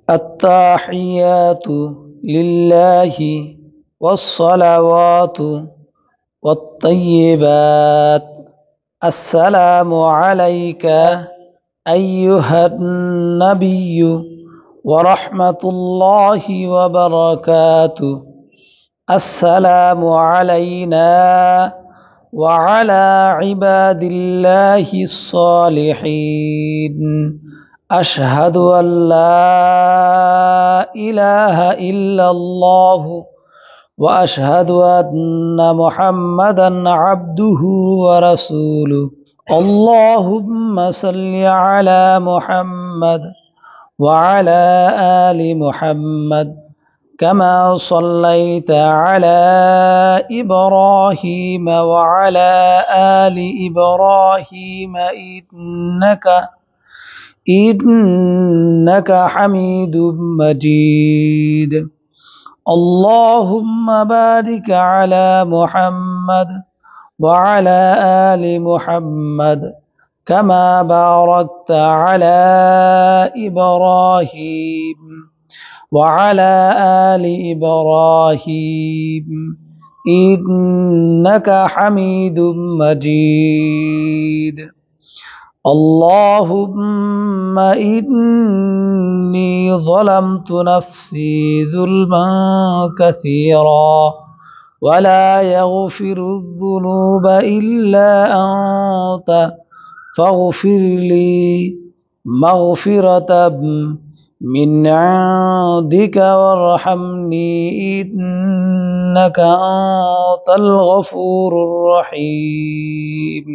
التحيات لله والصلوات والطيبات. السلام عليك أيها النبي ورحمة الله وبركاته. السلام علينا وعلى عباد الله الصالحين. أشهد أن لا إله إلا الله وأشهد أن محمدا عبده ورسوله. اللهم صل على محمد وعلى آل محمد كما صليت على إبراهيم وعلى آل إبراهيم إنك حميد مجيد. اللهم بارك على محمد وعلى آل محمد كما باركت على إبراهيم وعلى آل إبراهيم إنك حميد مجيد. اللهم إني ظلمت نفسي ظلما كثيرا ولا يغفر الذنوب إلا أنت فاغفر لي مغفرة من عندك وارحمني إنك أنت الغفور الرحيم.